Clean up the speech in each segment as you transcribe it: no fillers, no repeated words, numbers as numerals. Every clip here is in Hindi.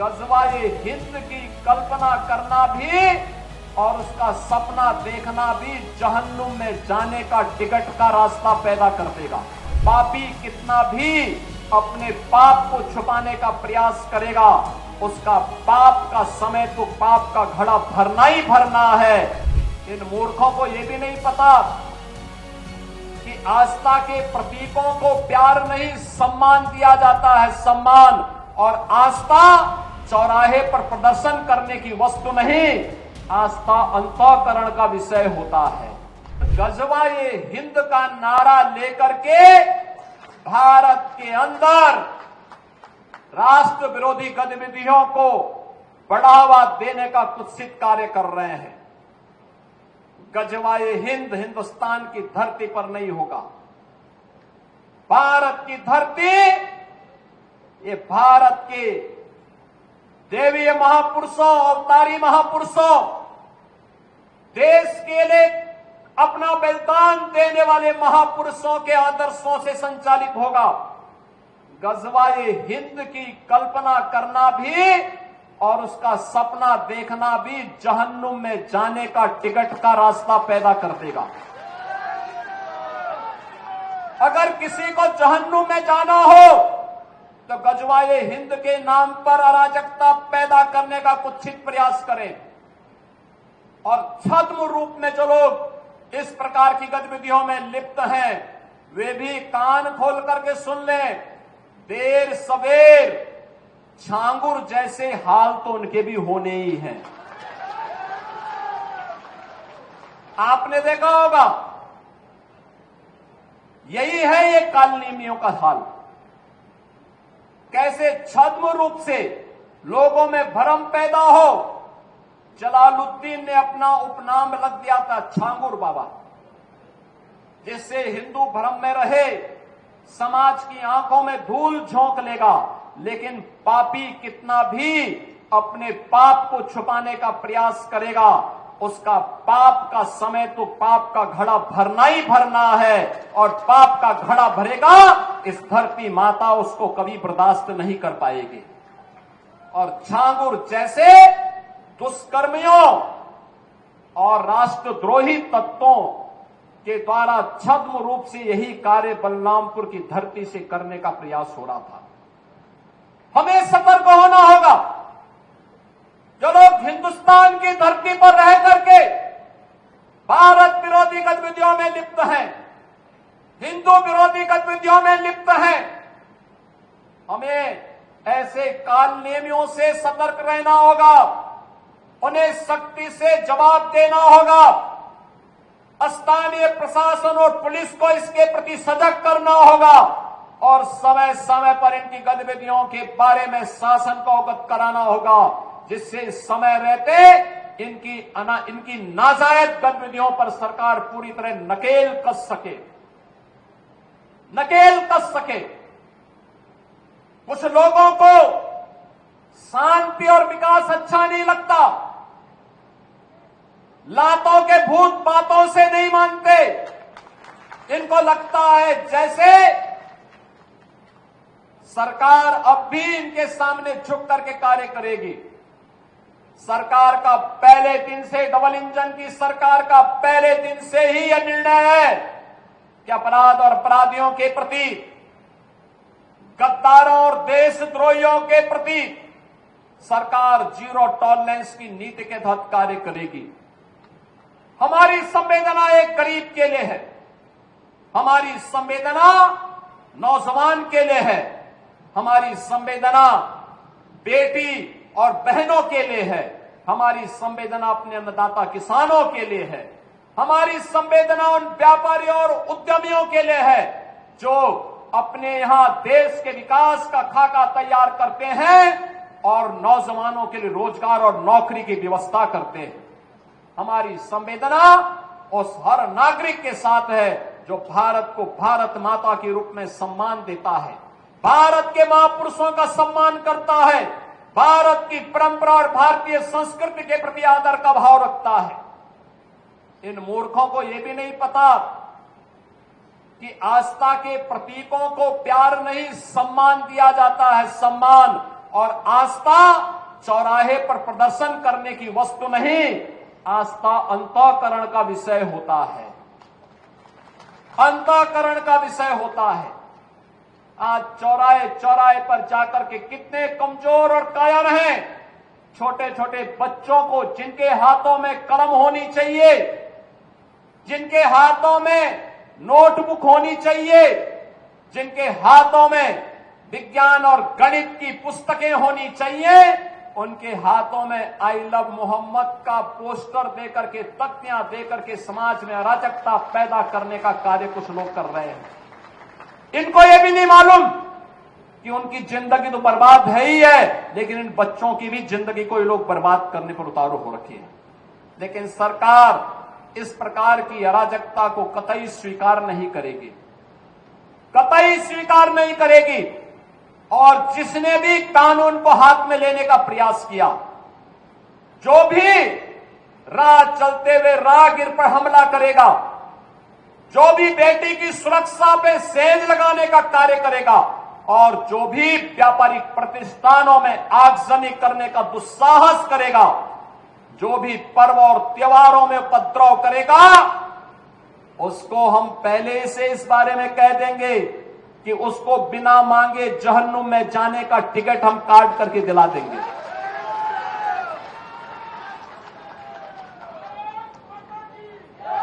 गजवाए हिंद की कल्पना करना भी और उसका सपना देखना भी जहन्नुम में जाने का टिकट का रास्ता पैदा कर देगा। पापी कितना भी अपने पाप को छुपाने का प्रयास करेगा, उसका पाप का समय तो पाप का घड़ा भरना ही भरना है। इन मूर्खों को यह भी नहीं पता कि आस्था के प्रतीकों को प्यार नहीं सम्मान दिया जाता है, सम्मान। और आस्था चौराहे पर प्रदर्शन करने की वस्तु नहीं, आस्था अंतःकरण का विषय होता है। गजवाए हिंद का नारा लेकर के भारत के अंदर राष्ट्र विरोधी गतिविधियों को बढ़ावा देने का कुत्सित कार्य कर रहे हैं। गजवाए हिंद हिंदुस्तान की धरती पर नहीं होगा। भारत की धरती, ये भारत के देवीय महापुरुषों, अवतारी महापुरुषों, देश के लिए अपना बलिदान देने वाले महापुरुषों के आदर्शों से संचालित होगा। गजवाए हिंद की कल्पना करना भी और उसका सपना देखना भी जहन्नुम में जाने का टिकट का रास्ता पैदा कर देगा। अगर किसी को जहन्नुम में जाना हो तो गजवाए हिंद के नाम पर अराजकता पैदा करने का कुत्सित प्रयास करें। और छद्म रूप में जो लोग इस प्रकार की गतिविधियों में लिप्त हैं, वे भी कान खोल करके सुन लें। देर सवेर छांगुर जैसे हाल तो उनके भी होने ही हैं। आपने देखा होगा, यही है ये कालनेमियों का हाल। कैसे छद्म रूप से लोगों में भ्रम पैदा हो। जलालुद्दीन ने अपना उपनाम रख दिया था छांगुर बाबा, जिससे हिंदू भ्रम में रहे, समाज की आंखों में धूल झोंक लेगा। लेकिन पापी कितना भी अपने पाप को छुपाने का प्रयास करेगा, उसका पाप का समय तो पाप का घड़ा भरना ही भरना है। और पाप का घड़ा भरेगा, इस धरती माता उसको कभी बर्दाश्त नहीं कर पाएगी। और छांगुर जैसे दुष्कर्मियों और राष्ट्रद्रोही तत्वों के द्वारा छद्म रूप से यही कार्य बलरामपुर की धरती से करने का प्रयास हो रहा था। हमें सतर्क होना होगा। जो लोग हिंदुस्तान की धरती पर रह करके भारत विरोधी गतिविधियों में लिप्त हैं, हिंदू विरोधी गतिविधियों में लिप्त हैं, हमें ऐसे कालनेमियों से सतर्क रहना होगा। उन्हें सख्ती से जवाब देना होगा। स्थानीय प्रशासन और पुलिस को इसके प्रति सजग करना होगा और समय समय पर इनकी गतिविधियों के बारे में शासन को अवगत कराना होगा, जिससे समय रहते इनकी नाजायज गतिविधियों पर सरकार पूरी तरह नकेल कस सके। कुछ लोगों को शांति और विकास अच्छा नहीं लगता, लातों के भूत बातों से नहीं मानते। इनको लगता है जैसे सरकार अब भी इनके सामने झुक करके कार्य करेगी। सरकार का पहले दिन से, डबल इंजन की सरकार का पहले दिन से ही यह निर्णय है कि अपराध और अपराधियों के प्रति, गद्दारों और देशद्रोहियों के प्रति सरकार जीरो टॉलरेंस की नीति के तहत कार्य करेगी। हमारी संवेदना एक गरीब के लिए है, हमारी संवेदना नौजवान के लिए है, हमारी संवेदना बेटी और बहनों के लिए है, हमारी संवेदना अपने अन्नदाता किसानों के लिए है, हमारी संवेदना उन व्यापारियों और उद्यमियों के लिए है जो अपने यहां देश के विकास का खाका तैयार करते हैं और नौजवानों के लिए रोजगार और नौकरी की व्यवस्था करते हैं। हमारी संवेदना उस हर नागरिक के साथ है जो भारत को भारत माता के रूप में सम्मान देता है, भारत के महापुरुषों का सम्मान करता है, भारत की परंपरा और भारतीय संस्कृति के प्रति आदर का भाव रखता है। इन मूर्खों को यह भी नहीं पता कि आस्था के प्रतीकों को प्यार नहीं सम्मान दिया जाता है, सम्मान। और आस्था चौराहे पर प्रदर्शन करने की वस्तु नहीं, आस्था अंतःकरण का विषय होता है, अंतःकरण का विषय होता है। आज चौराहे चौराहे पर जाकर के कितने कमजोर और कायर हैं, छोटे छोटे बच्चों को जिनके हाथों में कलम होनी चाहिए, जिनके हाथों में नोटबुक होनी चाहिए, जिनके हाथों में विज्ञान और गणित की पुस्तकें होनी चाहिए, उनके हाथों में आई लव मोहम्मद का पोस्टर देकर के, तख्तियां देकर के समाज में अराजकता पैदा करने का कार्य कुछ लोग कर रहे हैं। इनको यह भी नहीं मालूम कि उनकी जिंदगी तो बर्बाद है ही है, लेकिन इन बच्चों की भी जिंदगी को ये लोग बर्बाद करने पर उतारू हो रखे हैं। लेकिन सरकार इस प्रकार की अराजकता को कतई स्वीकार नहीं करेगी, कतई स्वीकार नहीं करेगी। और जिसने भी कानून को हाथ में लेने का प्रयास किया, जो भी राह चलते हुए राहगीर पर हमला करेगा, जो भी बेटी की सुरक्षा पे सेंध लगाने का कार्य करेगा, और जो भी व्यापारिक प्रतिष्ठानों में आगजनी करने का दुस्साहस करेगा, जो भी पर्व और त्योहारों में उपद्रव करेगा, उसको हम पहले से इस बारे में कह देंगे कि उसको बिना मांगे जहन्नुम में जाने का टिकट हम काट करके दिला देंगे।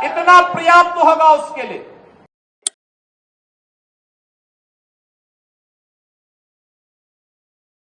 इतना पर्याप्त होगा उसके लिए।